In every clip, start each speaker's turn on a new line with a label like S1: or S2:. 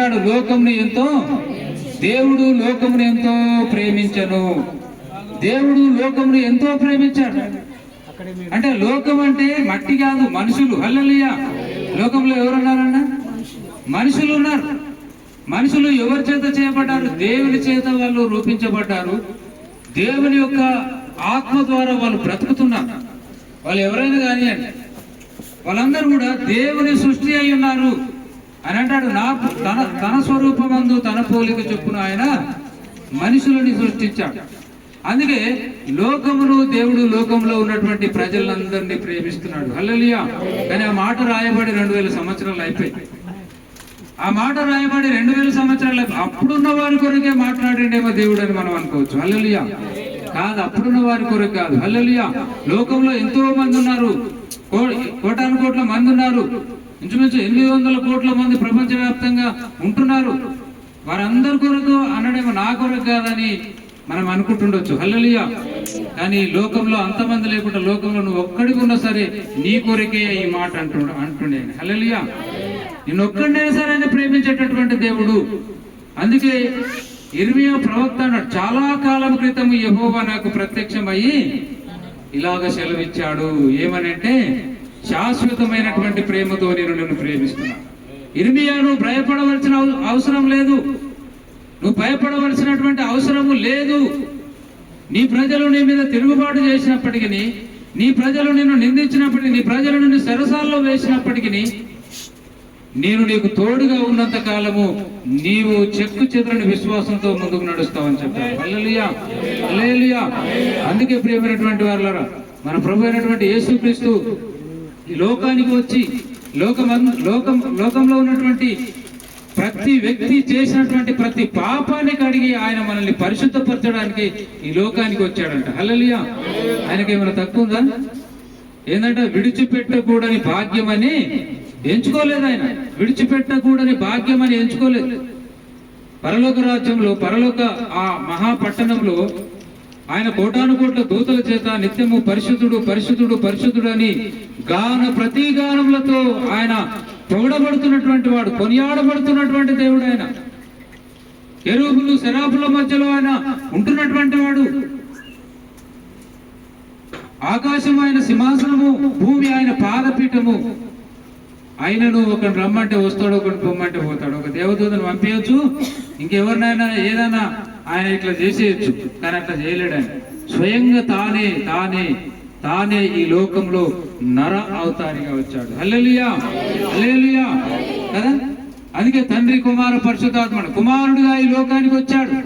S1: అంటాడు, దేవుడు లోకమును ఎంతో ప్రేమించను. దేవుడు లోకమును ఎంతో ప్రేమించాడు. అంటే లోకం అంటే మట్టి కాదు, మనుషులు. హల్లెలూయా. లోకంలో ఎవరున్నారన్న? మనుషులు ఉన్నారు. మనుషులు ఎవరి చేత చేయబడ్డారు? దేవుని చేత వాళ్ళు రూపించబడ్డారు. దేవుని యొక్క ఆత్మ ద్వారా వాళ్ళు బ్రతుకుతున్నారు. వాళ్ళు ఎవరైనా కానివ్వండి, వాళ్ళందరూ కూడా దేవుని సృష్టి అయి ఉన్నారు అని అంటాడు. తన స్వరూపమందు తన పోలిక చొప్పున ఆయన మనుషులని సృష్టించాడు. అందుకే దేవుడు లోకంలో ఉన్నటువంటి ప్రజలందరినీ ప్రేమిస్తున్నాడు. హల్లెలూయా. కానీ ఆ మాట రాయబడి 2000 సంవత్సరాలు అయిపోయింది. ఆ మాట రాయబడి 2000 సంవత్సరాలు అప్పుడున్న వారి కొరకే మాట్లాడిండేమో దేవుడు అని మనం అనుకోవచ్చు. హల్లెలూయా. కాదు, అప్పుడున్న వారి కొరకు కాదు. హల్లెలూయా. లోకంలో ఎంతో మంది ఉన్నారు, కోటాను కోట్ల మంది ఉన్నారు. ఇంచుమించు 800 కోట్ల మంది ప్రపంచవ్యాప్తంగా ఉంటున్నారు. వారందరి కొరకు అనడేమో నా కొరకు కాదని మనం అనుకుంటుండొచ్చు. హల్లెలూయా. కానీ లోకంలో అంతమంది లేకుండా లోకంలో నువ్వు ఒక్కడికి ఉన్నా సరే నీ కొరకే ఈ మాట అంటుండే. హల్లెలూయా. నిన్ను ఒక్కడినైనా సరే ఆయన ప్రేమించేటటువంటి దేవుడు. అందుకే ఇర్మియా ప్రవక్త అన్నాడు, చాలా కాలం క్రితం యెహోవా నాకు ప్రత్యక్షమయ్యి ఇలాగ సెలవిచ్చాడు. ఏమనంటే, శాశ్వతమైనటువంటి ప్రేమతో నేను నిన్ను ప్రేమిస్తున్నాను. ఇర్మియా, నువ్వు భయపడవలసిన అవసరం లేదు. నువ్వు భయపడవలసినటువంటి అవసరము లేదు. నీ ప్రజలు నీ మీద తిరుగుబాటు చేసినప్పటికీ, నీ ప్రజలు నిన్ను నిందించినప్పటికీ, నీ ప్రజలు నిన్ను చెరసాల్లో వేసినప్పటికీ నేను నీకు తోడుగా ఉన్నంత కాలము నీవు చెక్కు చెదరని విశ్వాసంతో ముందుకు నడుస్తావని చెప్పాడు. హల్లెలూయా. హల్లెలూయా. అందుకే ప్రియమైనటువంటి వారలారా, మన ప్రభు అయినటువంటి యేసుక్రీస్తు ఈ లోకానికి వచ్చి లోకంలో ఉన్నటువంటి ప్రతి వ్యక్తి చేసినటువంటి ప్రతి పాపాన్ని కడిగి ఆయన మనల్ని పరిశుద్ధపరచడానికి ఈ లోకానికి వచ్చాడంట. హల్లెలూయా. ఆయనకి ఏమైనా తక్కువ ఉందా? ఏంటంటే విడిచిపెట్టకూడని భాగ్యం అని ఎంచుకోలేదు. ఆయన విడిచిపెట్టకూడని భాగ్యం అని ఎంచుకోలేదు. పరలోక రాజ్యంలో, ఆ మహాపట్టణంలో ఆయన కోటాను కోట్ల దూతల చేత నిత్యము పరిశుద్ధుడు పరిశుద్ధుడు పరిశుద్ధుడు అని ప్రతి గానములతో ఆయన పొగడబడుతున్నటువంటి వాడు, కొనియాడబడుతున్నటువంటి దేవుడు ఆయన. కెరూబులు సెరాపుల మధ్యలో ఆయన ఉంటున్నటువంటి వాడు. ఆకాశం ఆయన సింహాసనము, భూమి ఆయన పాదపీఠము. ఆయనను ఒకటి రమ్మంటే వస్తాడు, ఒకటి పొమ్మంటే పోతాడు. ఒక దేవదూతను పంపించచ్చు, ఇంకెవరినైనా ఏదైనా ఆయన ఇట్లా చేసేయచ్చు. కానీ అట్లా చేయలేడు. ఆయన స్వయంగా తానే ఈ లోకంలో నర అవతారిగా వచ్చాడు. హల్లెలూయా. హల్లెలూయా కదా. అందుకే తండ్రి కుమార పరిశుద్ధాత్మ కుమారుడుగా ఈ లోకానికి వచ్చాడు.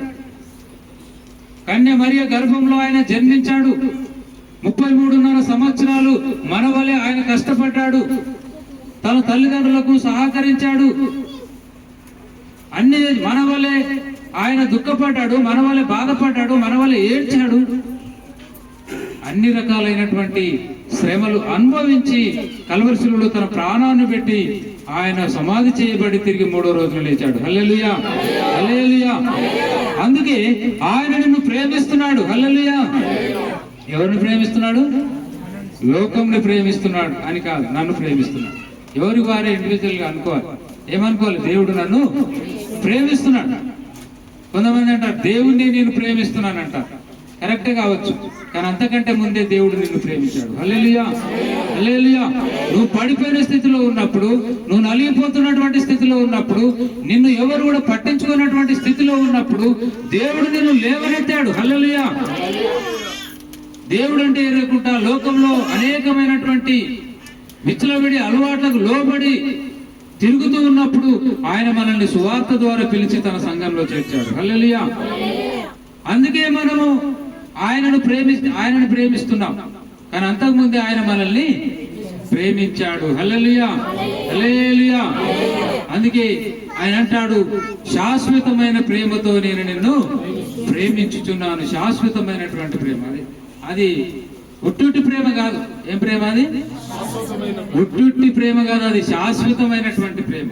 S1: కన్య మరియ గర్భంలో ఆయన జన్మించాడు. 33.5 సంవత్సరాలు మనవలే ఆయన కష్టపడ్డాడు. తన తల్లిదండ్రులకు సహకరించాడు. అన్ని మనవలే ఆయన దుఃఖపడ్డాడు, మనవలే బాధపడ్డాడు, మనవలే ఏడ్చాడు. అన్ని రకాలైనటువంటి శ్రమలు అనుభవించి కల్వరిశిలువలో తన ప్రాణాన్ని పెట్టి ఆయన సమాధి చేయబడి తిరిగి 3వ రోజున లేచాడు. హల్లెలూయా. హల్లెలూయా. అందుకే ఆయన నిన్ను ప్రేమిస్తున్నాడు. హల్లెలూయా. ఎవరిని ప్రేమిస్తున్నాడు? లోకంని ప్రేమిస్తున్నాడు అని కాదు, నన్ను ప్రేమిస్తున్నాడు. ఎవరికి వారే ఇండివిజువల్ గా అనుకోవాలి. ఏమనుకోవాలి? దేవుడు నన్ను ప్రేమిస్తున్నాడు. కొంతమంది అంటారు దేవుణ్ణి నేను ప్రేమిస్తున్నానంట. కరెక్టే కావచ్చు, కానీ అంతకంటే ముందే దేవుడు నిన్ను ప్రేమించాడు. హల్లెలూయా. హల్లెలూయా. నువ్వు పడిపోయిన స్థితిలో ఉన్నప్పుడు, నువ్వు నలిగిపోతున్నటువంటి స్థితిలో ఉన్నప్పుడు, నిన్ను ఎవరు కూడా పట్టించుకున్నటువంటి స్థితిలో ఉన్నప్పుడు దేవుడు నిన్ను లేవనెత్తాడు. హల్లెలూయా. దేవుడు అంటే ఎరగకుండా లోకంలో అనేకమైనటువంటి విచ్చలవిడి అలవాట్లకు లోబడి తిరుగుతూ ఉన్నప్పుడు ఆయన మనల్ని సువార్త ద్వారా పిలిచి తన సంఘంలో చేర్చాడు. హల్లెలూయా. అందుకే మనము ఆయనను ప్రేమిస్తున్నాం. కానీ అంతకుముందే ఆయన మనల్ని ప్రేమించాడు. హల్లెలూయా. హల్లెలూయా. అందుకే ఆయన అంటాడు, శాశ్వతమైన ప్రేమతో నేను నిన్ను ప్రేమించుచున్నాను. శాశ్వతమైనటువంటి ప్రేమ అది ఉట్టుట్టి ప్రేమ కాదు. ఏం ప్రేమ అది? ఉట్టుట్టి ప్రేమ కాదు, అది శాశ్వతమైనటువంటి ప్రేమ.